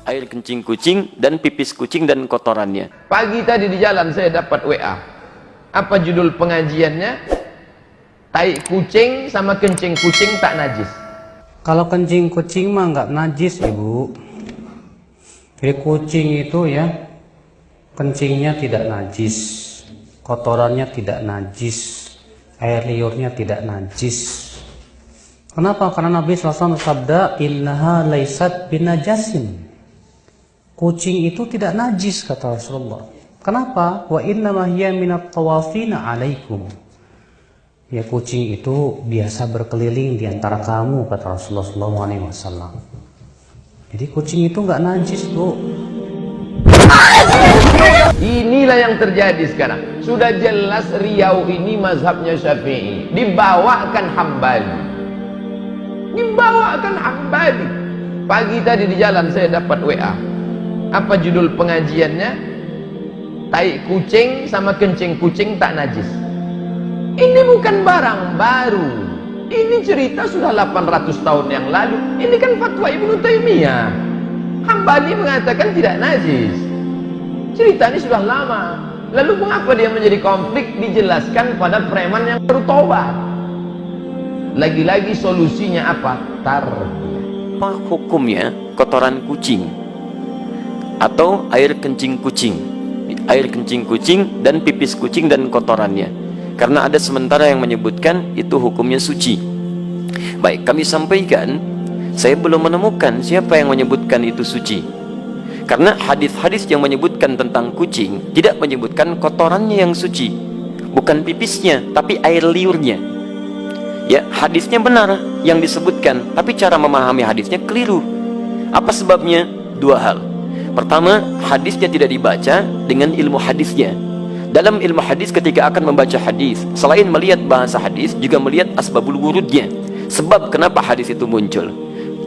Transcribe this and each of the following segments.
air kencing kucing dan pipis kucing dan kotorannya. Pagi tadi di jalan saya dapat WA. Apa judul pengajiannya? Tai kucing sama kencing kucing tak najis. Kalau kencing kucing mah nggak najis, Ibu. Jadi kucing itu ya, kencingnya tidak najis, kotorannya tidak najis, air liurnya tidak najis. Kenapa? Karena Nabi SAW bersabda, innaha laisat binajasin. Kucing itu tidak najis, kata Rasulullah. Kenapa? Wa innama hiya minat tawafina alaikum. Ya, kucing itu biasa berkeliling di antara kamu, kata Rasulullah SAW. Jadi kucing itu nggak najis, Bu. Inilah yang terjadi sekarang. Sudah jelas Riau ini mazhabnya Syafi'i, dibawakan Hambali. Pagi tadi di jalan saya dapat WA. Apa judul pengajiannya? Tai kucing sama kencing kucing tak najis. Ini bukan barang baru. Ini cerita sudah 800 tahun yang lalu. Ini kan fatwa Ibnu Taimiyah. Hambali mengatakan tidak najis. Cerita ini sudah lama. Lalu mengapa dia menjadi konflik? Dijelaskan pada preman yang baru tobat. Lagi-lagi solusinya apa? Apa hukumnya kotoran kucing atau air kencing kucing? Air kencing kucing dan pipis kucing dan kotorannya. Karena ada sementara yang menyebutkan itu hukumnya suci. Baik, kami sampaikan, saya belum menemukan siapa yang menyebutkan itu suci. Karena hadis-hadis yang menyebutkan tentang kucing tidak menyebutkan kotorannya yang suci, bukan pipisnya, tapi air liurnya. Ya, hadisnya benar yang disebutkan, tapi cara memahami hadisnya keliru. Apa sebabnya? Dua hal. Pertama, hadisnya tidak dibaca dengan ilmu hadisnya. Dalam ilmu hadis ketika akan membaca hadis, selain melihat bahasa hadis, juga melihat asbabul wurudnya. Sebab kenapa hadis itu muncul.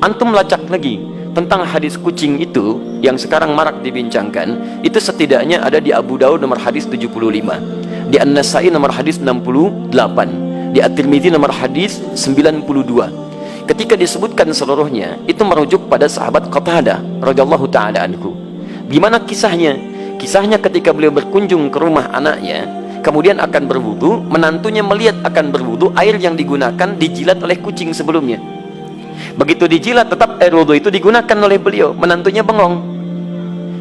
Antum lacak lagi tentang hadis kucing itu yang sekarang marak dibincangkan, itu setidaknya ada di Abu Daud nomor hadis 75, di An-Nasai nomor hadis 68, di At-Tirmidzi nomor hadis 92. Ketika disebutkan seluruhnya, itu merujuk pada sahabat Qatadah radhiyallahu taala anhu. Gimana kisahnya? Kisahnya ketika beliau berkunjung ke rumah anaknya, kemudian akan berwudu, menantunya melihat akan berwudu, air yang digunakan dijilat oleh kucing sebelumnya. Begitu dijilat, tetap air wudu itu digunakan oleh beliau. Menantunya bengong.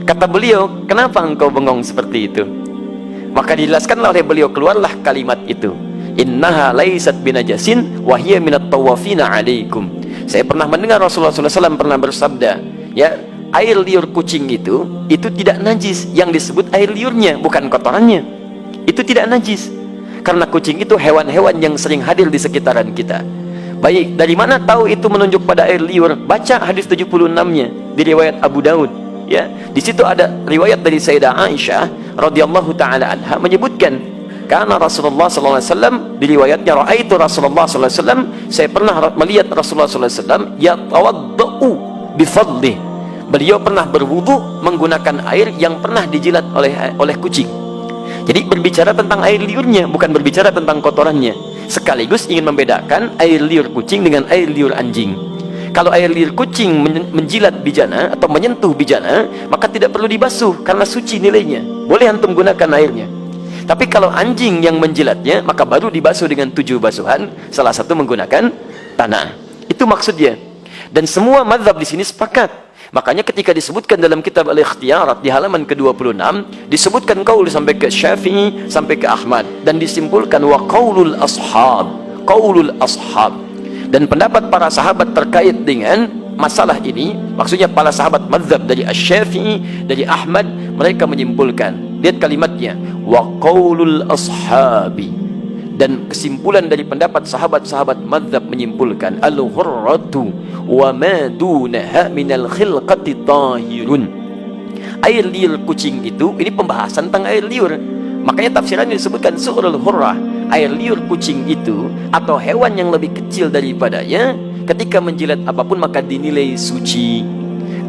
Kata beliau, kenapa engkau bengong seperti itu? Maka dijelaskan oleh beliau, keluarlah kalimat itu, innaha laisat binajasin wa hiya minat tawafina alaikum. Saya pernah mendengar Rasulullah SAW pernah bersabda, ya, air liur kucing itu tidak najis. Yang disebut air liurnya, bukan kotorannya. Itu tidak najis. Karena kucing itu hewan-hewan yang sering hadir di sekitaran kita. Baik, dari mana tahu itu menunjuk pada air liur? Baca hadis 76-nya di riwayat Abu Daud. Ya, di situ ada riwayat dari Sayyidah Aisyah radhiyallahu taala anha menyebutkan, karena Rasulullah SAW di riwayatnya, raaitu Rasulullah SAW, saya pernah melihat Rasulullah SAW yatawaddau bifadlih. Beliau pernah berwudu menggunakan air yang pernah dijilat oleh kucing. Jadi berbicara tentang air liurnya, bukan berbicara tentang kotorannya. Sekaligus ingin membedakan air liur kucing dengan air liur anjing. Kalau air liur kucing menjilat bijana atau menyentuh bijana, maka tidak perlu dibasuh karena suci nilainya. Boleh antum gunakan airnya. Tapi kalau anjing yang menjilatnya, maka baru dibasuh dengan 7 basuhan, salah satu menggunakan tanah. Itu maksudnya. Dan semua mazhab di sini sepakat. Makanya ketika disebutkan dalam kitab Al-Ikhtiyarat di halaman ke-26, disebutkan qaul sampai ke Syafi'i, sampai ke Ahmad, dan disimpulkan wa qaulul ashab, qaulul ashab. Dan pendapat para sahabat terkait dengan masalah ini, maksudnya para sahabat mazhab dari Asy-Syafi'i, dari Ahmad, mereka menyimpulkan, lihat kalimatnya, wa qaulul ashabi. Dan kesimpulan dari pendapat sahabat-sahabat mazhab menyimpulkan, al-hurratu wa ma dunaha minal khilqati tahirun. Air liur kucing itu, ini pembahasan tentang air liur. Makanya tafsirannya disebutkan su'rul hurrah. Air liur kucing itu atau hewan yang lebih kecil daripadanya, ketika menjilat apapun maka dinilai suci.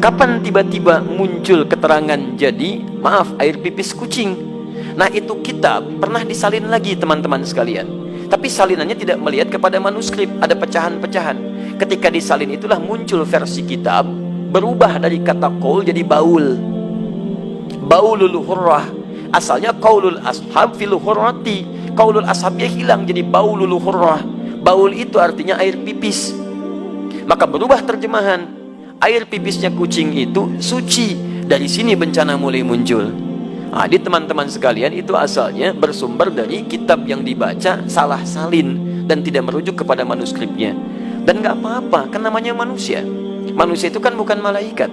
Kapan tiba-tiba muncul keterangan jadi, maaf, air pipis kucing? Nah, itu kitab pernah disalin lagi teman-teman sekalian. Tapi salinannya tidak melihat kepada manuskrip, ada pecahan-pecahan. Ketika disalin itulah muncul versi kitab berubah dari kata qaul jadi baul. Baulul hurrah, asalnya qaulul ashab fil hurrati, qaulul ashabnya hilang jadi baulul hurrah. Baul itu artinya air pipis. Maka berubah terjemahan, air pipisnya kucing itu suci. Dari sini bencana mulai muncul. Di teman-teman sekalian, itu asalnya bersumber dari kitab yang dibaca salah salin dan tidak merujuk kepada manuskripnya. Dan nggak apa-apa, kan namanya manusia. Manusia itu kan bukan malaikat.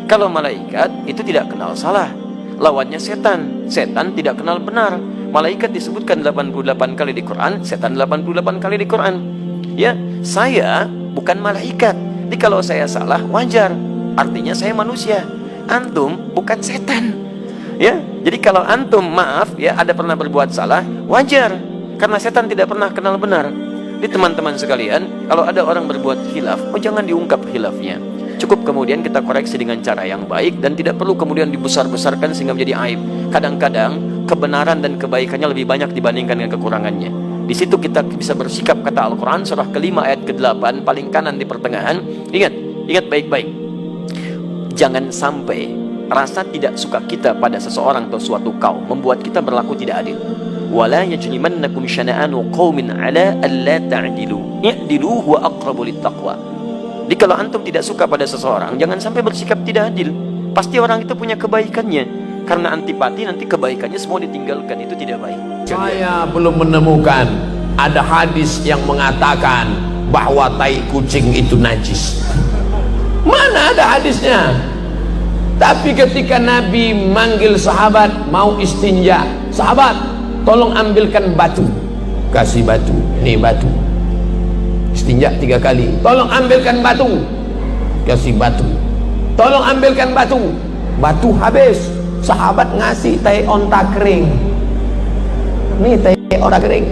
Kalau malaikat itu tidak kenal salah. Lawannya setan. Setan tidak kenal benar. Malaikat disebutkan 88 kali di Quran, setan 88 kali di Quran. Ya, saya bukan malaikat. Jadi kalau saya salah wajar. Artinya saya manusia. Antum bukan setan. Ya, jadi kalau antum maaf ya ada pernah berbuat salah, wajar. Karena setan tidak pernah kenal benar. Di teman-teman sekalian, kalau ada orang berbuat khilaf, jangan diungkap khilafnya. Cukup kemudian kita koreksi dengan cara yang baik dan tidak perlu kemudian dibesar-besarkan sehingga menjadi aib. Kadang-kadang kebenaran dan kebaikannya lebih banyak dibandingkan dengan kekurangannya. Di situ kita bisa bersikap, kata Al-Quran surah ke-5 ayat ke-8 paling kanan di pertengahan. Ingat baik-baik. Jangan sampai rasa tidak suka kita pada seseorang atau suatu kaum membuat kita berlaku tidak adil. Wala yajrimannakum syana'anu qaumin 'ala alla ta'dilu. I'dilu huwa aqrabu littaqwa. Jadi kalau antum tidak suka pada seseorang, jangan sampai bersikap tidak adil. Pasti orang itu punya kebaikannya. Karena antipati nanti kebaikannya semua ditinggalkan, itu tidak baik. Saya belum menemukan ada hadis yang mengatakan bahwa tai kucing itu najis. Mana ada hadisnya? Tapi ketika Nabi manggil sahabat mau istinja, sahabat tolong ambilkan batu, kasih batu, ini batu, istinja 3 kali, tolong ambilkan batu, kasih batu, tolong ambilkan batu, batu habis, sahabat ngasih tai onta kering, ini tai onta kering.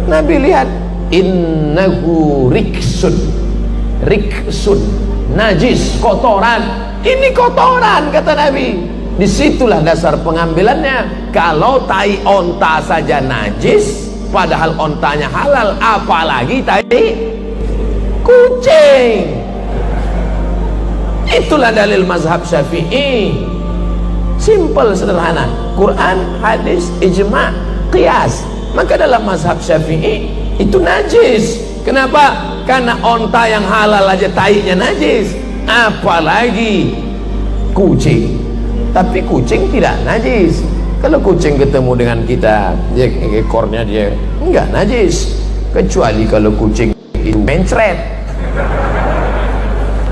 Nabi lihat, innahu riksun, riksun, najis, kotoran. Ini kotoran, kata Nabi. Disitulah dasar pengambilannya. Kalau tai onta saja najis, padahal ontanya halal, apalagi tai kucing. Itulah dalil mazhab Syafi'i. Simple, sederhana. Quran, hadis, ijma', qiyas. Maka dalam mazhab Syafi'i itu najis. Kenapa? Karena onta yang halal aja tainya najis, apalagi kucing. Tapi kucing tidak najis. Kalau kucing ketemu dengan kita, dia ekornya dia enggak najis, kecuali kalau kucing itu mencret.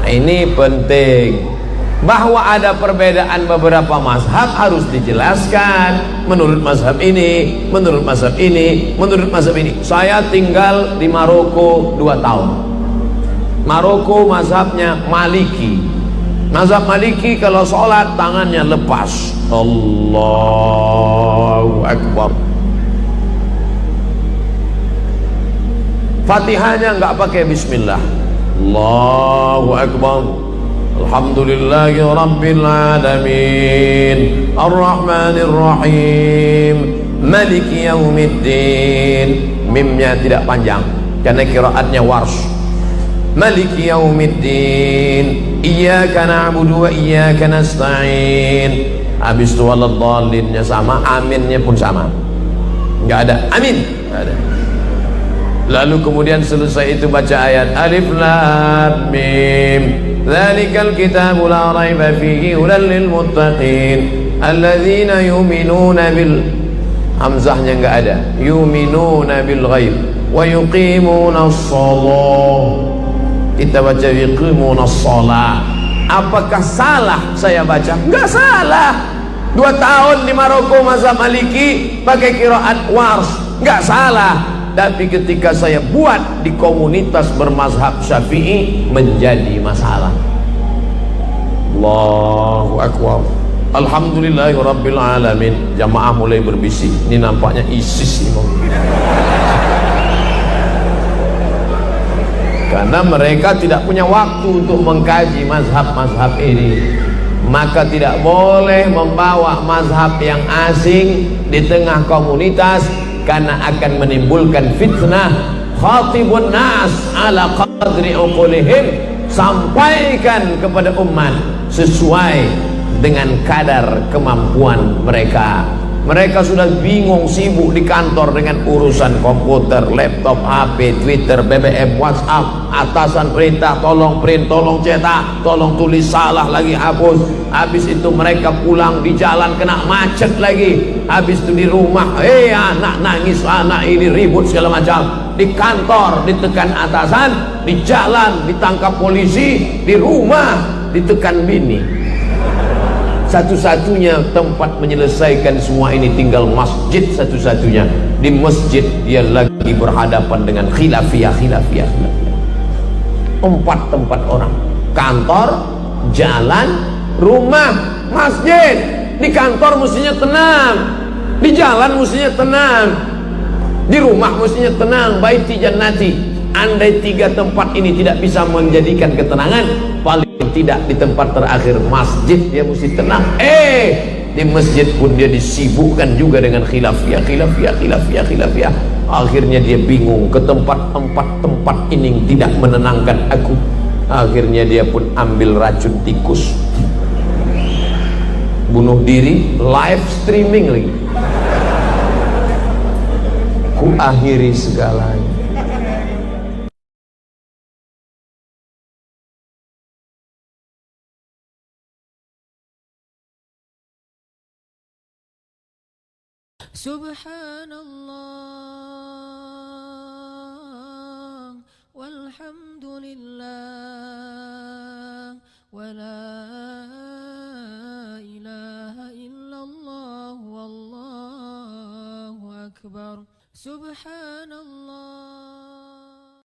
Nah, ini penting. Bahwa ada perbedaan beberapa mazhab harus dijelaskan. Menurut mazhab ini, menurut mazhab ini, menurut mazhab ini. Saya tinggal di Maroko 2 tahun. Maroko mazhabnya Maliki. Mazhab Maliki kalau sholat tangannya lepas. Allahu Akbar. Fatihahnya nggak pakai bismillah. Allahu Akbar. Alhamdulillahi Rabbil Alamin Ar-Rahmanir Rahim Maliki Yaumiddin. Mimnya tidak panjang karena qiraatnya Warsh. Maliki Yaumiddin Iyyaka na'budu wa iyyaka nasta'in. Habis itu waladhdallin sama, aminnya pun sama. Enggak ada amin, enggak ada. Lalu kemudian selesai itu baca ayat Alif Lam Mim Dzalikal kitabu la raiba fihi hudal lil muttaqin alladzina yu'minuna bil, hamzahnya enggak ada, yu'minuna bil ghaib wa yuqimuna as-shalah. Kita baca yuqimuna as-shalah. Apakah salah saya baca? Enggak salah. 2 tahun di Maroko mazhab Maliki pakai qiraat Warsh, enggak salah. Tapi ketika saya buat di komunitas bermazhab Syafi'i menjadi masalah. Allahu Akbar. Alhamdulillahi Rabbil Alamin. Jamaah mulai berbisik. Ini nampaknya ISIS ini. Karena mereka tidak punya waktu untuk mengkaji mazhab-mazhab ini. Maka tidak boleh membawa mazhab yang asing di tengah komunitas, karena akan menimbulkan fitnah. Khatibun nas ala qadri uqulihim. sampaikan kepada umat sesuai dengan kadar kemampuan mereka. Mereka sudah bingung, sibuk di kantor dengan urusan komputer, laptop, HP, Twitter, BBM, WhatsApp. Atasan perintah, tolong print, tolong cetak, tolong tulis, salah lagi hapus. Habis itu mereka pulang di jalan kena macet lagi. Habis itu di rumah, anak nangis, anak ini ribut segala macam. Di kantor ditekan atasan, di jalan ditangkap polisi, di rumah ditekan bini. Satu-satunya tempat menyelesaikan semua ini tinggal masjid satu-satunya. Di masjid dia lagi berhadapan dengan khilafiyah. 4 tempat orang: kantor, jalan, rumah, masjid. Di kantor mestinya tenang, di jalan mestinya tenang, di rumah mestinya tenang. Baiti jannati. Andai 3 tempat ini tidak bisa menjadikan ketenangan, paling tidak di tempat terakhir masjid dia mesti tenang. Di masjid pun dia disibukkan juga dengan khilafiyah. Akhirnya dia bingung, ke tempat ini tidak menenangkan aku. Akhirnya dia pun ambil racun tikus, bunuh diri, live streaming lagi. Ku akhiri segalanya. Subhanallah walhamdulillah wa la ilaha illallah wallahu akbar. Subhanallah